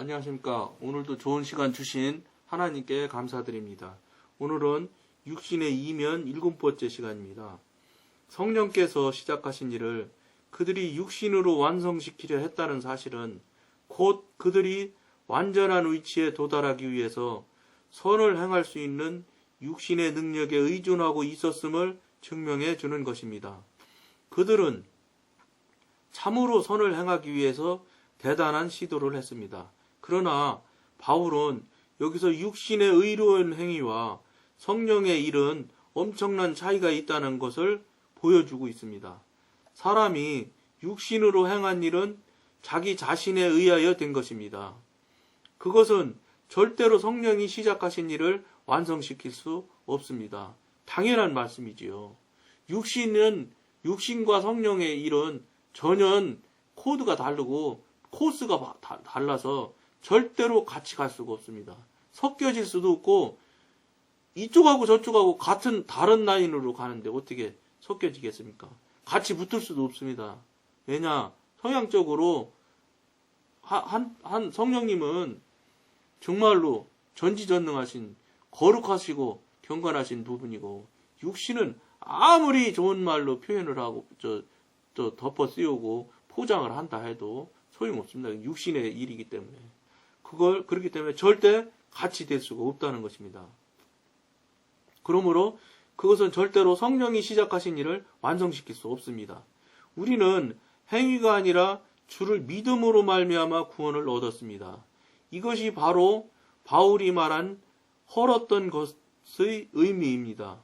안녕하십니까. 오늘도 좋은 시간 주신 하나님께 감사드립니다. 오늘은 육신의 이면 7번째 시간입니다. 성령께서 시작하신 일을 그들이 육신으로 완성시키려 했다는 사실은 곧 그들이 완전한 위치에 도달하기 위해서 선을 행할 수 있는 육신의 능력에 의존하고 있었음을 증명해 주는 것입니다. 그들은 참으로 선을 행하기 위해서 대단한 시도를 했습니다. 그러나 바울은 여기서 육신의 의로운 행위와 성령의 일은 엄청난 차이가 있다는 것을 보여주고 있습니다. 사람이 육신으로 행한 일은 자기 자신에 의하여 된 것입니다. 그것은 절대로 성령이 시작하신 일을 완성시킬 수 없습니다. 당연한 말씀이지요. 육신과 성령의 일은 전혀 코드가 다르고 코스가 달라서 절대로 같이 갈 수가 없습니다. 섞여질 수도 없고 이쪽하고 저쪽하고 같은 다른 라인으로 가는데 어떻게 섞여지겠습니까? 같이 붙을 수도 없습니다. 왜냐? 성향적으로 한 성령님은 정말로 전지전능하신 거룩하시고 경건하신 부분이고 육신은 아무리 좋은 말로 표현을 하고 덮어 씌우고 포장을 한다 해도 소용없습니다. 육신의 일이기 때문에. 그렇기 때문에 절대 같이 될 수가 없다는 것입니다. 그러므로 그것은 절대로 성령이 시작하신 일을 완성시킬 수 없습니다. 우리는 행위가 아니라 주를 믿음으로 말미암아 구원을 얻었습니다. 이것이 바로 바울이 말한 헐었던 것의 의미입니다.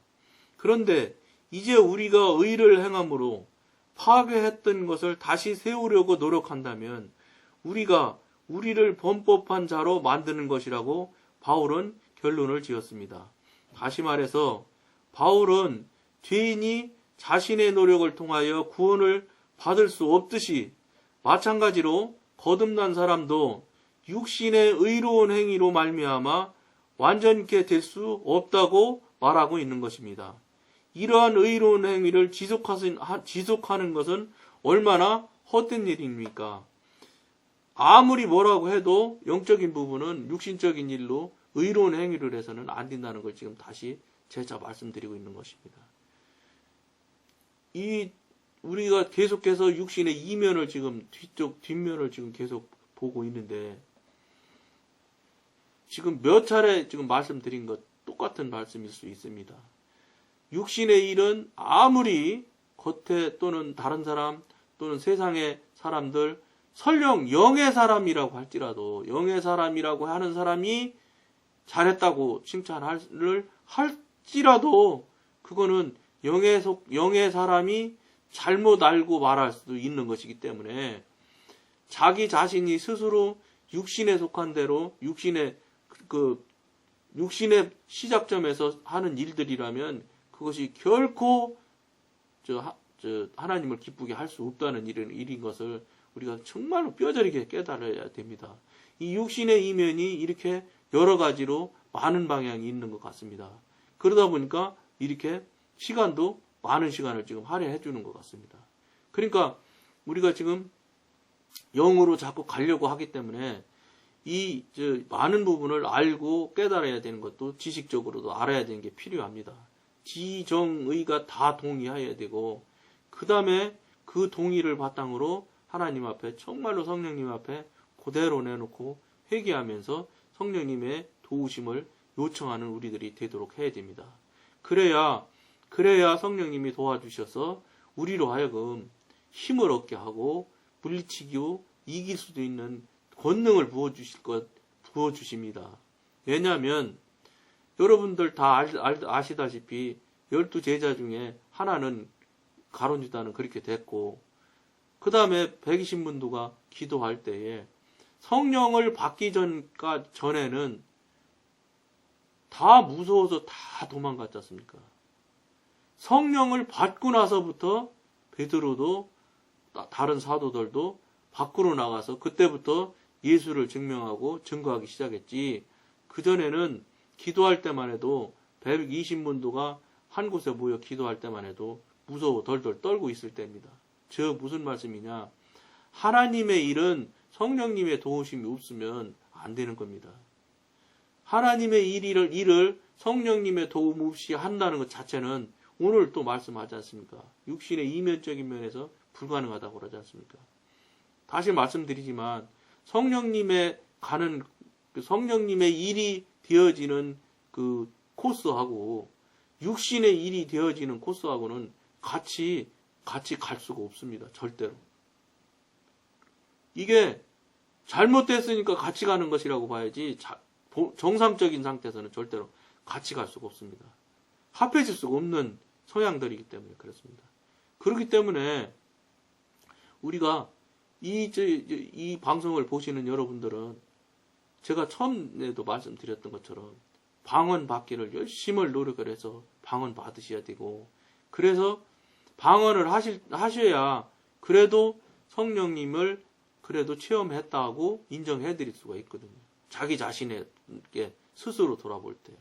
그런데 이제 우리가 의를 행함으로 파괴했던 것을 다시 세우려고 노력한다면 우리를 범법한 자로 만드는 것이라고 바울은 결론을 지었습니다. 다시 말해서 바울은 죄인이 자신의 노력을 통하여 구원을 받을 수 없듯이 마찬가지로 거듭난 사람도 육신의 의로운 행위로 말미암아 완전케 될 수 없다고 말하고 있는 것입니다. 이러한 의로운 행위를 지속하는 것은 얼마나 헛된 일입니까? 아무리 뭐라고 해도 영적인 부분은 육신적인 일로 의로운 행위를 해서는 안 된다는 걸 지금 다시 재차 말씀드리고 있는 것입니다. 우리가 계속해서 육신의 이면을 지금 뒷면을 지금 계속 보고 있는데 지금 몇 차례 지금 말씀드린 것 똑같은 말씀일 수 있습니다. 육신의 일은 아무리 겉에 또는 다른 사람 또는 세상의 사람들 설령 영의 사람이라고 할지라도 영의 사람이라고 하는 사람이 잘했다고 칭찬을 할지라도 그거는 영의 사람이 잘못 알고 말할 수도 있는 것이기 때문에 자기 자신이 스스로 육신에 속한 대로 육신의 시작점에서 하는 일들이라면 그것이 결코 하나님을 기쁘게 할 수 없다는 일인 것을 우리가 정말로 뼈저리게 깨달아야 됩니다. 이 육신의 이면이 이렇게 여러 가지로 많은 방향이 있는 것 같습니다. 그러다 보니까 이렇게 시간도 많은 시간을 지금 할애해 주는 것 같습니다. 그러니까 우리가 지금 영으로 자꾸 가려고 하기 때문에 많은 부분을 알고 깨달아야 되는 것도 지식적으로도 알아야 되는 게 필요합니다. 지정의가 다 동의해야 되고 그 다음에 그 동의를 바탕으로 하나님 앞에 정말로 성령님 앞에 그대로 내놓고 회개하면서 성령님의 도우심을 요청하는 우리들이 되도록 해야 됩니다. 그래야 성령님이 도와주셔서 우리로 하여금 힘을 얻게 하고 물리치고 이길 수도 있는 권능을 부어주십니다. 왜냐하면 여러분들 다 아시다시피 12제자 중에 하나는 가룟유다는 그렇게 됐고 그 다음에 120문도가 기도할 때에 성령을 받기 전에는 다 무서워서 다 도망갔지 않습니까? 성령을 받고 나서부터 베드로도 다른 사도들도 밖으로 나가서 그때부터 예수를 증명하고 증거하기 시작했지. 그전에는 기도할 때만 해도 120문도가 한 곳에 모여 기도할 때만 해도 무서워 덜덜 떨고 있을 때입니다. 저 무슨 말씀이냐? 하나님의 일은 성령님의 도우심이 없으면 안 되는 겁니다. 하나님의 일을 성령님의 도움 없이 한다는 것 자체는 오늘 또 말씀하지 않습니까? 육신의 이면적인 면에서 불가능하다고 그러지 않습니까? 다시 말씀드리지만 성령님의 일이 되어지는 그 코스하고 육신의 일이 되어지는 코스하고는 같이 갈 수가 없습니다. 절대로. 이게 잘못됐으니까 같이 가는 것이라고 봐야지 정상적인 상태에서는 절대로 같이 갈 수가 없습니다. 합해질 수가 없는 성향들이기 때문에 그렇습니다. 그렇기 때문에 우리가 이 방송을 보시는 여러분들은 제가 처음에도 말씀드렸던 것처럼 방언 받기를 열심히 노력을 해서 방언 받으셔야 되고, 그래서 방언을 하셔야 그래도 성령님을 그래도 체험했다고 인정해 드릴 수가 있거든요. 자기 자신에게 스스로 돌아볼 때.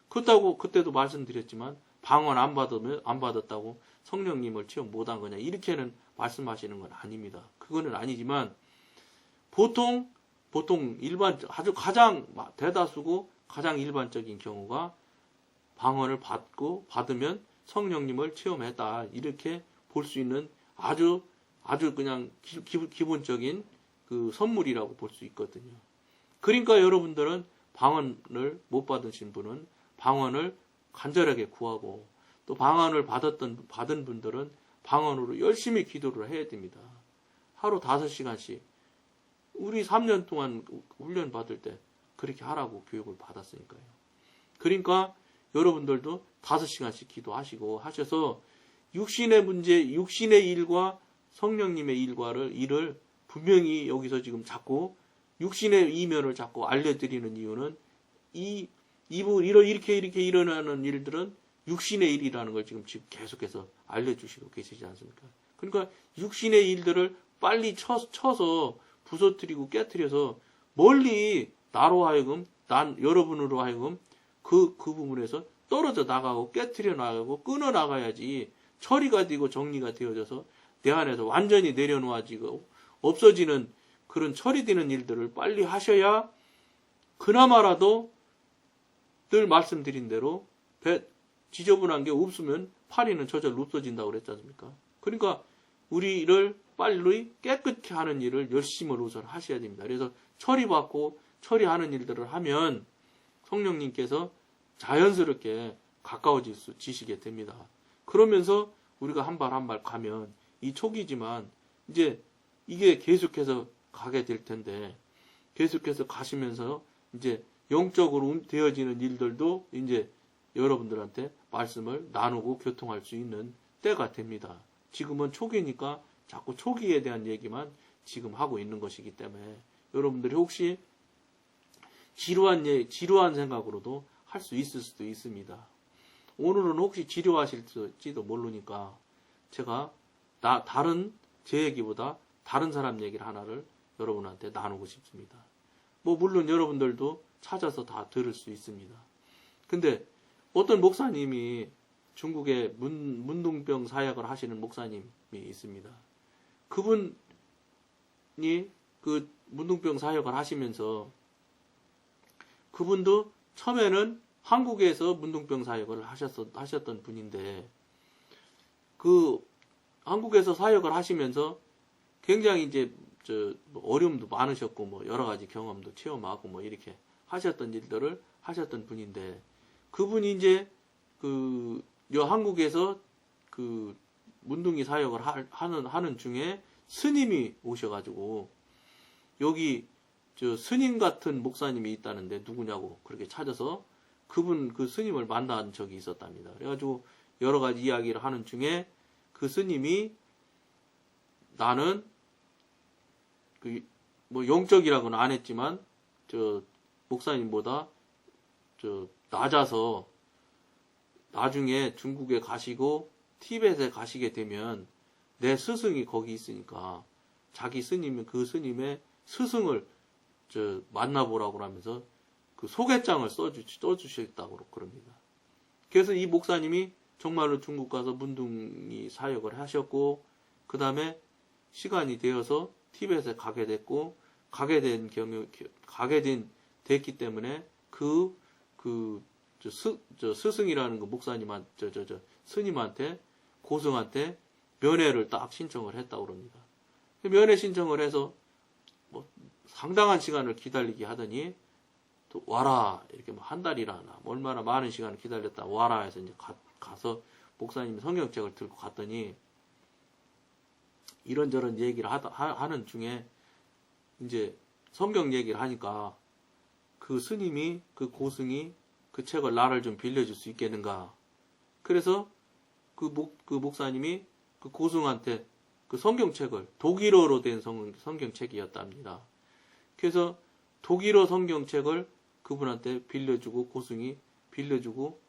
그렇다고 그때도 말씀드렸지만 방언 안 받았다고 성령님을 체험 못한 거냐 이렇게는 말씀하시는 건 아닙니다. 그거는 아니지만 보통 아주 가장 대다수고 가장 일반적인 경우가 방언을 받으면 성령님을 체험했다 이렇게 볼 수 있는 아주 그냥 기본적인 그 선물이라고 볼 수 있거든요. 그러니까 여러분들은 방언을 못 받으신 분은 방언을 간절하게 구하고, 또 방언을 받은 분들은 방언으로 열심히 기도를 해야 됩니다. 하루 5시간씩. 우리 3년 동안 훈련 받을 때 그렇게 하라고 교육을 받았으니까요. 그러니까 여러분들도 5시간씩 기도하시고 하셔서 육신의 일과 성령님의 일을 분명히 여기서 지금 자꾸 육신의 이면을 자꾸 알려드리는 이유는 이렇게 일어나는 일들은 육신의 일이라는 걸 지금 계속해서 알려주시고 계시지 않습니까? 그러니까 육신의 일들을 빨리 쳐서 부서뜨리고 깨뜨려서 멀리 여러분으로 하여금 그 부분에서 떨어져 나가고 깨뜨려 나가고 끊어 나가야지 처리가 되고 정리가 되어져서 내 안에서 완전히 내려놓아지고 없어지는 그런 처리되는 일들을 빨리 하셔야 그나마라도 늘 말씀드린 대로 지저분한 게 없으면 파리는 저절로 없어진다고 그랬지 않습니까? 그러니까 우리를 빨리 깨끗게 하는 일을 열심히 우선 하셔야 됩니다. 그래서 처리받고 처리하는 일들을 하면 성령님께서 자연스럽게 가까워지시게 됩니다. 그러면서 우리가 한 발 한 발 가면 이 초기지만 이제 이게 계속해서 가게 될 텐데, 계속해서 가시면서 이제 영적으로 되어지는 일들도 이제 여러분들한테 말씀을 나누고 교통할 수 있는 때가 됩니다. 지금은 초기니까 자꾸 초기에 대한 얘기만 지금 하고 있는 것이기 때문에 여러분들이 혹시 지루한 생각으로도 할 수 있을 수도 있습니다. 오늘은 혹시 지루하실지도 모르니까 제가 제 얘기보다 다른 사람 얘기를 하나를 여러분한테 나누고 싶습니다. 물론 여러분들도 찾아서 다 들을 수 있습니다. 근데 어떤 목사님이 중국에 문둥병 사역을 하시는 목사님이 있습니다. 그분이 그 문둥병 사역을 하시면서 그분도 처음에는 한국에서 문둥병 사역을 하셨던 분인데, 그 한국에서 사역을 하시면서 굉장히 이제 어려움도 많으셨고 여러 가지 경험도 체험하고 이렇게 하셨던 일들을 하셨던 분인데, 그분이 이제 한국에서 그 문둥이 사역을 하는 중에 스님이 오셔가지고 여기 스님 같은 목사님이 있다는데 누구냐고 그렇게 찾아서 그 스님을 만난 적이 있었답니다. 그래가지고 여러 가지 이야기를 하는 중에 그 스님이 나는 영적이라고는 안 했지만 목사님보다 낮아서 나중에 중국에 가시고 티벳에 가시게 되면 내 스승이 거기 있으니까 자기 스님은 그 스님의 스승을 만나보라고 하면서 그 소개장을 써주셨다고 그럽니다. 그래서 이 목사님이 정말로 중국 가서 문둥이 사역을 하셨고, 그 다음에 시간이 되어서 티벳에 가게 됐고, 됐기 때문에 스승이라는 그 스님한테, 고승한테 면회를 딱 신청을 했다고 그럽니다. 면회 신청을 해서 뭐 상당한 시간을 기다리게 하더니 또 와라, 이렇게 뭐 한 달이라나 뭐 얼마나 많은 시간을 기다렸다 와라 해서 이제 가서 목사님이 성경책을 들고 갔더니 이런저런 얘기를 하는 중에 이제 성경 얘기를 하니까 그 스님이, 그 고승이 그 책을 나를 좀 빌려줄 수 있겠는가. 그래서 그 목사님이 그 고승한테 그 성경책을, 독일어로 된 성경책이었답니다. 그래서 독일어 성경책을 그분한테 빌려주고, 고승이 빌려주고,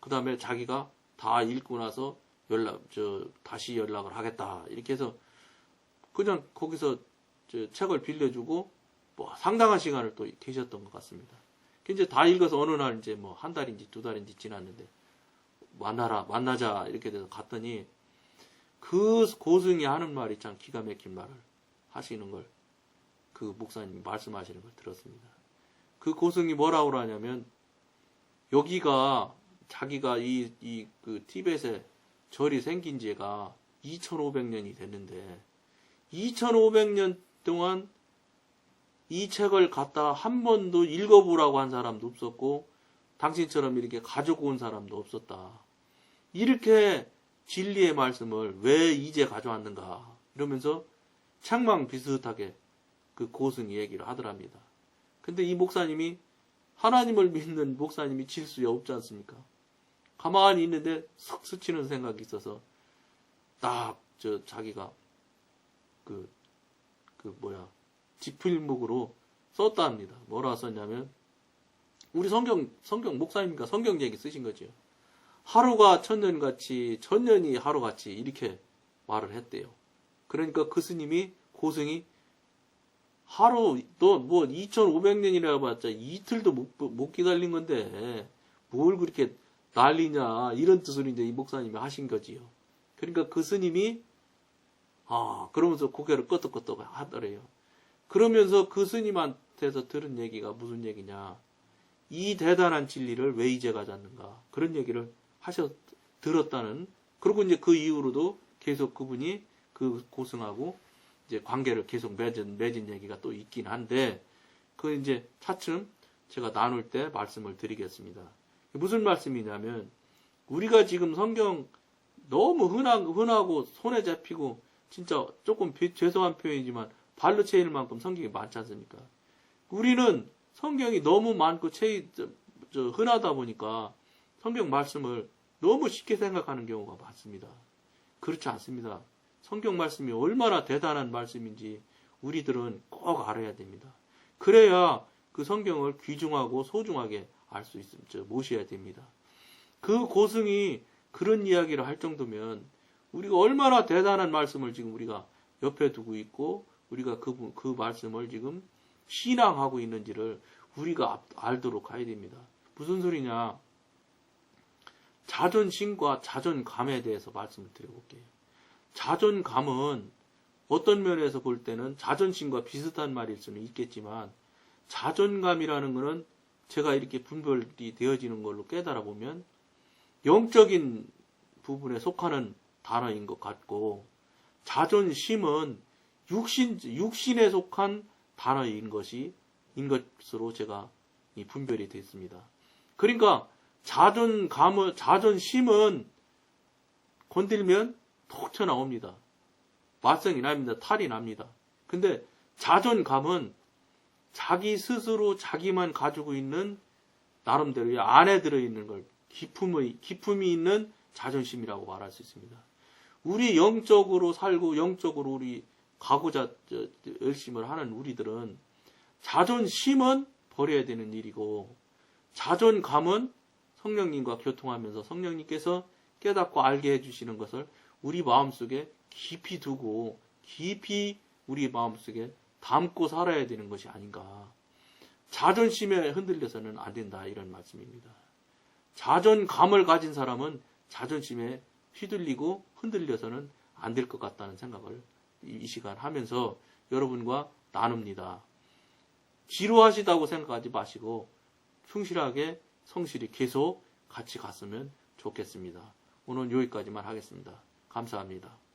그 다음에 자기가 다 읽고 나서 다시 연락을 하겠다. 이렇게 해서 그냥 거기서 책을 빌려주고 뭐 상당한 시간을 또 계셨던 것 같습니다. 이제 다 읽어서 어느 날 이제 뭐 한 달인지 두 달인지 지났는데 만나자 이렇게 돼서 갔더니 그 고승이 하는 말이 참 기가 막힌 말을 하시는 걸 그 목사님이 말씀하시는 걸 들었습니다. 그 고승이 뭐라고 하냐면 여기가 자기가 그 티벳에 절이 생긴 지가 2500년이 됐는데 2500년 동안 이 책을 갖다가 한 번도 읽어보라고 한 사람도 없었고 당신처럼 이렇게 가지고 온 사람도 없었다. 이렇게 진리의 말씀을 왜 이제 가져왔는가 이러면서 책망 비슷하게 그 고승이 얘기를 하더랍니다. 근데 이 목사님이 하나님을 믿는 목사님이 질수에 없지 않습니까? 가만히 있는데 슥 스치는 생각이 있어서 딱 자기가 지필목으로 썼다 합니다. 뭐라 썼냐면 우리 성경 목사님이니까 성경 얘기 쓰신 거죠. 하루가 천년같이 천년이 하루같이 이렇게 말을 했대요. 그러니까 그 스님이 고승이 하루 너 뭐 2500년이라 봤자 이틀도 못 기다린 건데 뭘 그렇게 난리냐 이런 뜻으로 이제 이 목사님이 하신 거지요. 그러니까 그 스님이 그러면서 고개를 끄덕끄덕 하더래요. 그러면서 그 스님한테서 들은 얘기가 무슨 얘기냐. 이 대단한 진리를 왜 이제 가졌는가. 그런 얘기를 들었다는. 그리고 이제 그 이후로도 계속 그분이 그 고승하고 이제 관계를 계속 맺은 얘기가 또 있긴 한데, 그 이제 차츰 제가 나눌 때 말씀을 드리겠습니다. 무슨 말씀이냐면, 우리가 지금 성경 너무 흔하고 손에 잡히고, 진짜 조금 죄송한 표현이지만, 발로 채일 만큼 성경이 많지 않습니까? 우리는 성경이 너무 많고 흔하다 보니까 성경 말씀을 너무 쉽게 생각하는 경우가 많습니다. 그렇지 않습니다. 성경 말씀이 얼마나 대단한 말씀인지 우리들은 꼭 알아야 됩니다. 그래야 그 성경을 귀중하고 소중하게 알 수 모셔야 됩니다. 그 고승이 그런 이야기를 할 정도면 우리가 얼마나 대단한 말씀을 지금 우리가 옆에 두고 있고 우리가 그 말씀을 지금 신앙하고 있는지를 우리가 알도록 해야 됩니다. 무슨 소리냐? 자존심과 자존감에 대해서 말씀을 드려볼게요. 자존감은 어떤 면에서 볼 때는 자존심과 비슷한 말일 수는 있겠지만 자존감이라는 것은 제가 이렇게 분별이 되어지는 걸로 깨달아 보면 영적인 부분에 속하는 단어인 것 같고 자존심은 육신에 속한 단어인 것으로 제가 분별이 됐습니다. 그러니까 자존심은 건들면 톡 튀어나옵니다. 말썽이 납니다. 탈이 납니다. 근데 자존감은 자기 스스로 자기만 가지고 있는 나름대로의 안에 들어있는 걸 기품이 있는 자존심이라고 말할 수 있습니다. 우리 영적으로 살고 영적으로 우리 가고자 열심을 하는 우리들은 자존심은 버려야 되는 일이고 자존감은 성령님과 교통하면서 성령님께서 깨닫고 알게 해주시는 것을 우리 마음속에 깊이 두고 깊이 우리 마음속에 담고 살아야 되는 것이 아닌가. 자존심에 흔들려서는 안 된다 이런 말씀입니다. 자존감을 가진 사람은 자존심에 휘둘리고 흔들려서는 안 될 것 같다는 생각을 이 시간 하면서 여러분과 나눕니다. 지루하시다고 생각하지 마시고 충실하게 성실히 계속 같이 갔으면 좋겠습니다. 오늘 여기까지만 하겠습니다. 감사합니다.